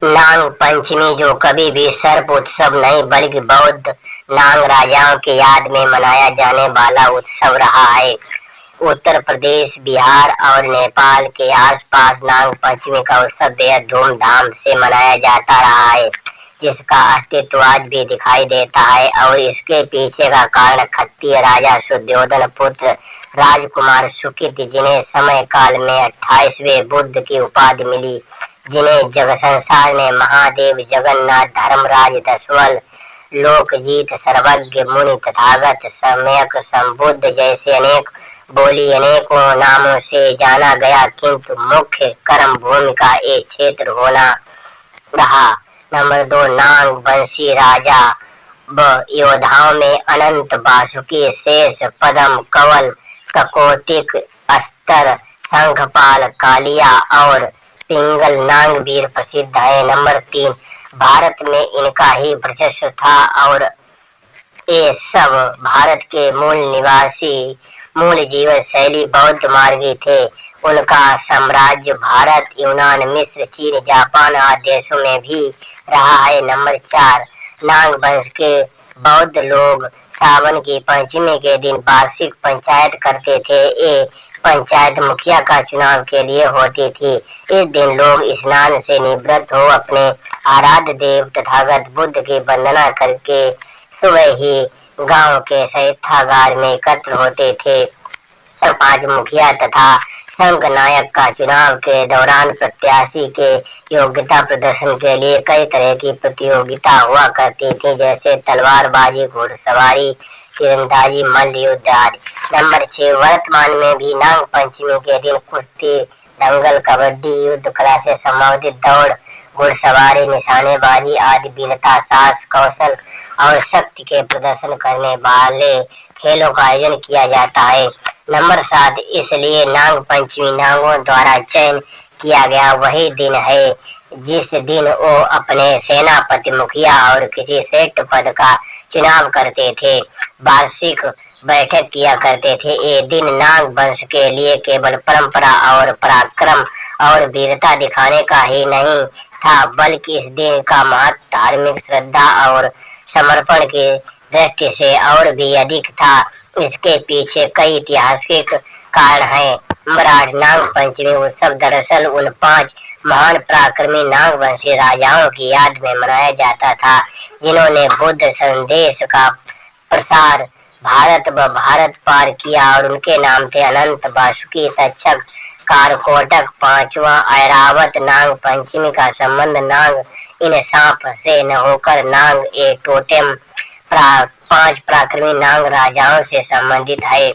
नाग पंचमी जो कभी भी सर्प उत्सव नहीं बल्कि बौद्ध नाग राजाओं की याद में मनाया जाने वाला उत्सव रहा है। उत्तर प्रदेश, बिहार और नेपाल के आसपास नाग पंचमी का उत्सव बेहद धूमधाम से मनाया जाता रहा है, जिसका अस्तित्व आज भी दिखाई देता है। और इसके पीछे का कारण खत्तीय राजा शुद्धोधन पुत्र राजकुमार सुकृत, जिन्हें समय काल में 28वें बुद्ध की उपाधि मिली, जिन्हें जग संसार ने महादेव, जगन्नाथ, धर्मराज, दशवल, लोकजीत, सर्वज्ञ, मुनि, तथागत, सम्यक संबुद्ध जैसे अनेकों नामों से जाना गया, किंतु मुख्य कर्म भूमि का एक क्षेत्र होना रहा। नंबर 2, नाग वंशी राजा व योद्धाओं में अनंत, वासुकी, शेष, पद्म, कंवल, ककोटिक, अस्तर, शंखपाल, कालिया और पिंगल नागवीर प्रसिद्ध है। नंबर 3, भारत में इनका ही वर्चस्व था और ये सब भारत के मूल जीवन शैली बौद्ध मार्गी थे। उनका साम्राज्य भारत, यूनान, मिस्र, चीन, जापान आदि देशों में भी रहा है। नंबर 4, नाग वंश के बौद्ध लोग सावन की पंचमी के दिन वार्षिक पंचायत करते थे। ये पंचायत मुखिया का चुनाव के लिए होती थी। इस दिन लोग स्नान से निवृत्त हो अपने आराध्य देव तथागत बुद्ध की वंदना करके सुबह ही गांव के शैतागार में एकत्र होते थे। 5, मुखिया तथा संघ नायक का चुनाव के दौरान प्रत्याशी के योग्यता प्रदर्शन के लिए कई तरह की प्रतियोगिता हुआ करती थी, जैसे तलवारबाजी, घुड़सवारी, तीरंदाजी, मल्ल युद्ध आदि। नंबर 6, वर्तमान में भी नाग पंचमी के दिन कुश्ती, दंगल, कबड्डी, युद्ध कला से संबंधित दौड़, घुड़सवारी, निशानेबाजी आदि वीरता, साहस, कौशल और शक्ति के प्रदर्शन करने वाले खेलों का आयोजन किया जाता है। नंबर 7, इसलिए नाग पंचमी नागों द्वारा चयन किया गया वही दिन है जिस दिन वो अपने सेनापति, मुखिया और किसी श्रेष्ठ पद का चुनाव करते थे, वार्षिक बैठक किया करते थे। ये दिन नाग वंश के लिए केवल परंपरा और पराक्रम और वीरता दिखाने का ही नहीं था, बल्कि इस दिन का महत्व धार्मिक श्रद्धा और समर्पण की दृष्टि से और भी अधिक था। इसके पीछे कई ऐतिहासिक कारण हैं। नंबर 8, नाग पंचमी उत्सव दरअसल उन 5 महान पराक्रमी नागवंशी राजाओं की याद में मनाया जाता था, जिन्होंने बुद्ध संदेश का प्रसार भारत व भारत पार किया, और उनके नाम थे अनंत, वासुकी, तक्षक, कारकोटक। 5वां, ऐरावत। नाग पंचमी का संबंध नाग इन सांप से न होकर नाग ए टोटेम 5 पराक्रमी नाग राजाओं से संबंधित है।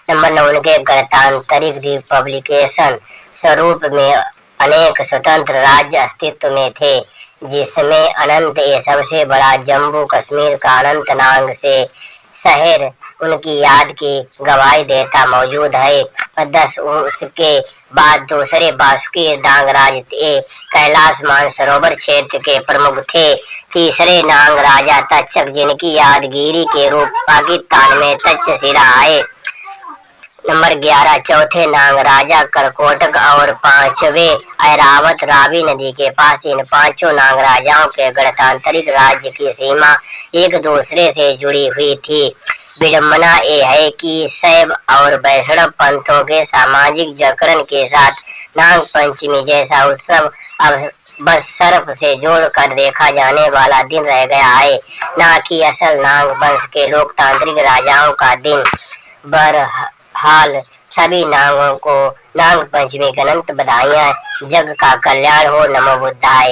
नंबर 9, उनके गणतांत्रिक रिपब्लिकेशन स्वरूप में अनेक स्वतंत्र राज्य अस्तित्व में थे, जिसमें अनंत ए सबसे बड़ा, जम्मू कश्मीर का अनंतनाग से शहर उनकी याद की गवाही देता मौजूद है। 10, उसके बाद दूसरे वासुकी नागराज कैलाश मानसरोवर क्षेत्र के प्रमुख थे। तीसरे नाग राजा तक्षक, जिनकी यादगिरी के रूप पाकिस्तान में तक्षशिला है। नंबर 11, चौथे नाग राजा करकोटक और 5वें ऐरावत रावी नदी के पास। इन 5 नाग राजाओं के गणतांत्रिक राज्य की सीमा एक दूसरे से जुड़ी हुई थी। विडंबना ये है कि शैव और वैष्णव पंथों के सामाजिक जकड़न के साथ नाग पंचमी जैसा उत्सव अब बस सर्प से जोड़कर देखा जाने वाला दिन रह गया है, न कि असल नाग वंश के लोकतांत्रिक राजाओं का दिन। बहरहाल सभी नागों को नाग पंचमी की अनंत बधाइयाँ। जग का कल्याण हो। नमो बुद्धाय।